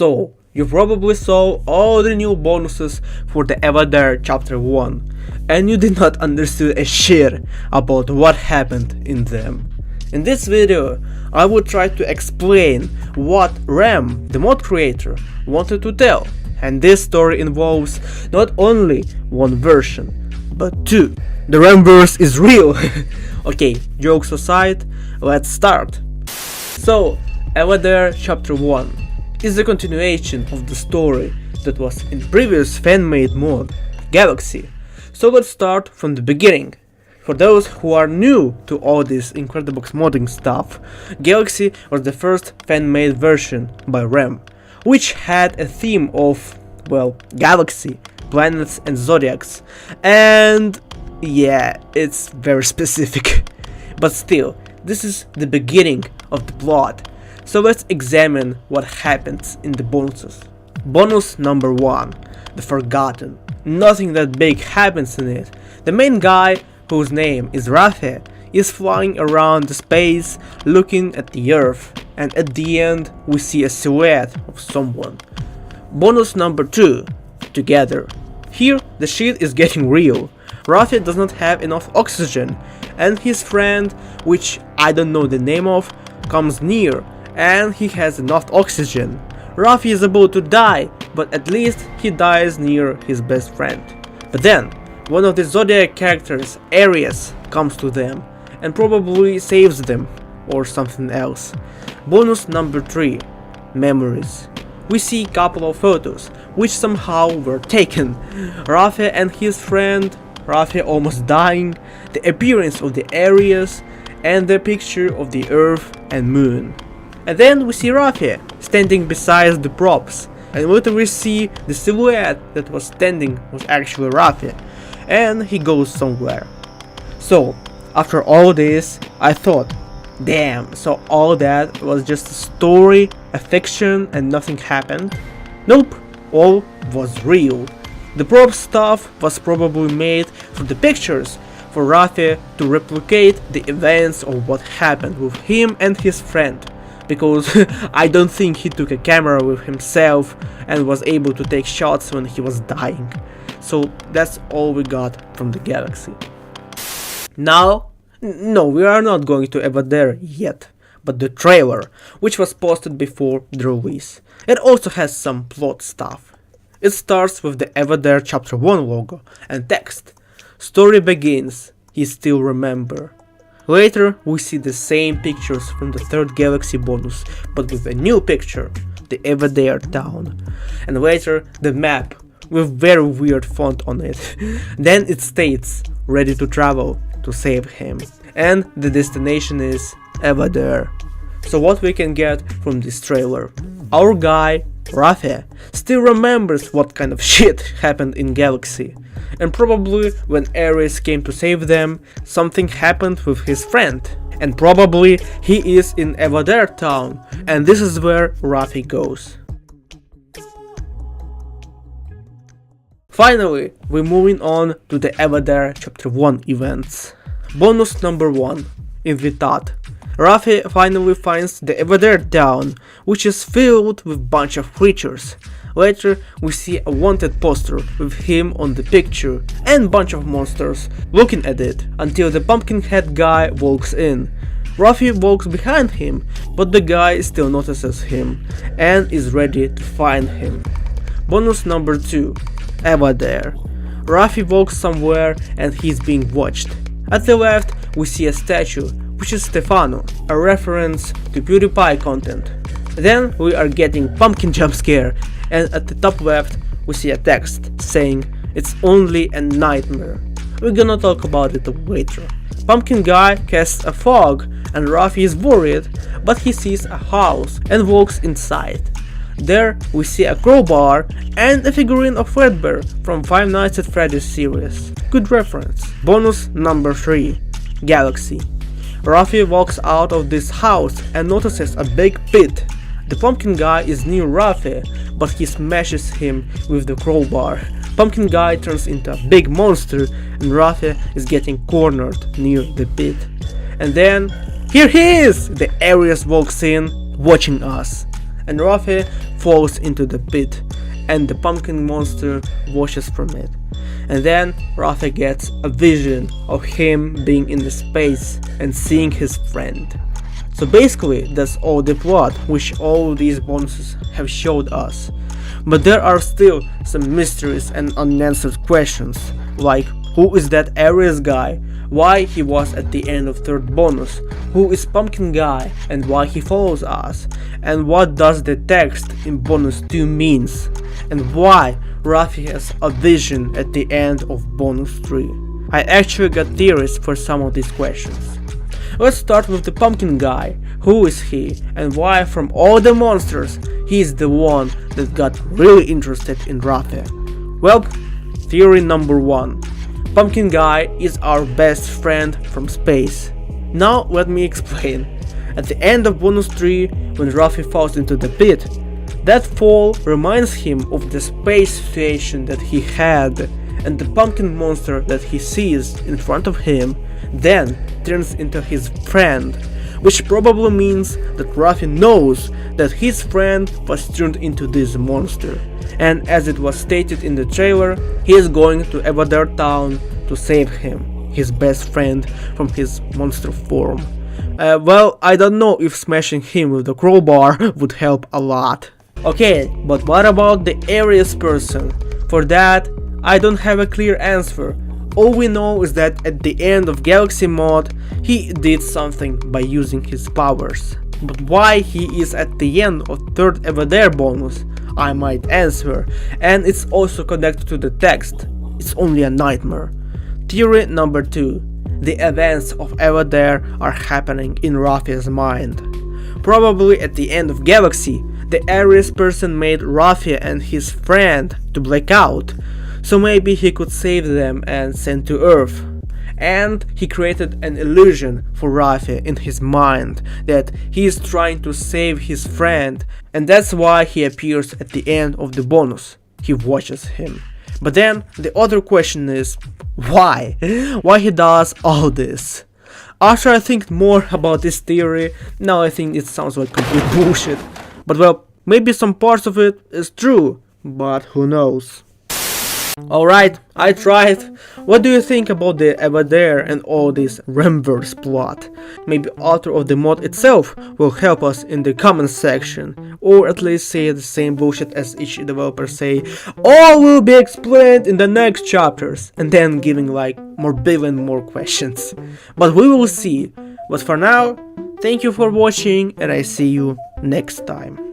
So, you probably saw all the new bonuses for the Evadare Chapter 1, and you did not understand a shit about what happened in them. In this video, I will try to explain what Ram, the mod creator, wanted to tell, and this story involves not only one version, but two. The Ramverse is real! Okay, jokes aside, let's start. So, Evadare Chapter 1 is the continuation of the story that was in previous fan-made mod, Galaxy. So let's start from the beginning. For those who are new to all this Incredibox modding stuff, Galaxy was the first fan-made version by Ram, which had a theme of, well, galaxy, planets and zodiacs, and yeah, it's very specific. But still, this is the beginning of the plot. So let's examine what happens in the bonuses. Bonus number 1, the Forgotten. Nothing that big happens in it. The main guy, whose name is Rafe, is flying around the space looking at the Earth, and at the end we see a silhouette of someone. Bonus number 2, Together. Here the shit is getting real. Rafe does not have enough oxygen, and his friend, which I don't know the name of, comes near, and he has enough oxygen. Rafe is about to die, but at least he dies near his best friend. But then, one of the Zodiac characters, Aries, comes to them, and probably saves them, or something else. Bonus number 3, Memories. We see a couple of photos, which somehow were taken. Rafe and his friend, Rafe almost dying, the appearance of the Aries, and the picture of the Earth and Moon. And then we see Rafe standing beside the props, and later we see the silhouette that was standing was actually Rafe, and he goes somewhere. So, after all this, I thought, damn, so all that was just a story, a fiction, and nothing happened? Nope, all was real. The prop stuff was probably made for the pictures, for Rafe to replicate the events of what happened with him and his friend, because I don't think he took a camera with himself and was able to take shots when he was dying. So that's all we got from the Galaxy. Now, no, we are not going to Evadare yet, but the trailer, which was posted before the release. It also has some plot stuff. It starts with the Evadare Chapter 1 logo and text. Story begins, he still remember. Later we see the same pictures from the third Galaxy bonus, but with a new picture, the Evadare town. And later the map, with very weird font on it. Then it states, ready to travel, to save him. And the destination is Evadare. So what we can get from this trailer? Our guy, Rafe, still remembers what kind of shit happened in Galaxy. And probably when Ares came to save them, something happened with his friend. And probably he is in Evadare town, and this is where Rafe goes. Finally, we're moving on to the Evadare Chapter 1 events. Bonus number 1, Invitad. Rafe finally finds the Evadare town, which is filled with bunch of creatures. Later we see a wanted poster with him on the picture and bunch of monsters looking at it, until the pumpkin head guy walks in. Rafe walks behind him, but the guy still notices him and is ready to find him. Bonus number 2, Evadare. Rafe walks somewhere and he's being watched. At the left we see a statue, which is Stefano, a reference to PewDiePie content. Then we are getting pumpkin jump scare, and at the top left we see a text saying it's only a nightmare. We're gonna talk about it later. Pumpkin guy casts a fog and Rafe is worried, but he sees a house and walks inside. There we see a crowbar and a figurine of Fredbear from Five Nights at Freddy's series. Good reference. Bonus number 3, Galaxy. Rafe walks out of this house and notices a big pit. The pumpkin guy is near Rafe, but he smashes him with the crowbar. Pumpkin guy turns into a big monster and Rafe is getting cornered near the pit. And then, here he is! The Aries walks in, watching us. and Rafi falls into the pit, and the pumpkin monster washes from it. And then Rafi gets a vision of him being in the space and seeing his friend. So basically that's all the plot which all these bonuses have showed us. But there are still some mysteries and unanswered questions, like who is that Aries guy, why he was at the end of third bonus, who is Pumpkin guy and why he follows us, and what does the text in bonus 2 means, and why Rafi has a vision at the end of bonus 3. I actually got theories for some of these questions. Let's start with the Pumpkin guy. Who is he, and why from all the monsters he is the one that got really interested in Rafi? Well, theory number 1. Pumpkin guy is our best friend from space. Now let me explain. At the end of bonus 3, when Rafi falls into the pit, that fall reminds him of the space situation that he had, and the pumpkin monster that he sees in front of him then turns into his friend, which probably means that Rafi knows that his friend was turned into this monster, and as it was stated in the trailer, he is going to Evadare town to save him, his best friend, from his monster form. Well, I don't know if smashing him with the crowbar would help a lot. Okay, but what about the Aries person? For that, I don't have a clear answer. All we know is that at the end of Galaxy mod, he did something by using his powers. But why he is at the end of third Evadare bonus, I might answer, and it's also connected to the text. It's only a nightmare. Theory number 2. The events of Everdare are happening in Rafi's mind. Probably at the end of Galaxy, the Aries person made Rafi and his friend to black out, so maybe he could save them and send to Earth. And he created an illusion for Rafi in his mind that he is trying to save his friend, and that's why he appears at the end of the bonus. He watches him. But then the other question is, why? Why he does all this? After I think more about this theory, now I think it sounds like complete bullshit. But well, maybe some parts of it is true, but who knows? Alright, I tried. What do you think about the Evadare and all this Remverse plot? Maybe author of the mod itself will help us in the comment section, or at least say the same bullshit as each developer say, all will be explained in the next chapters, and then giving like more billion more questions. But we will see. But for now, thank you for watching, and I see you next time.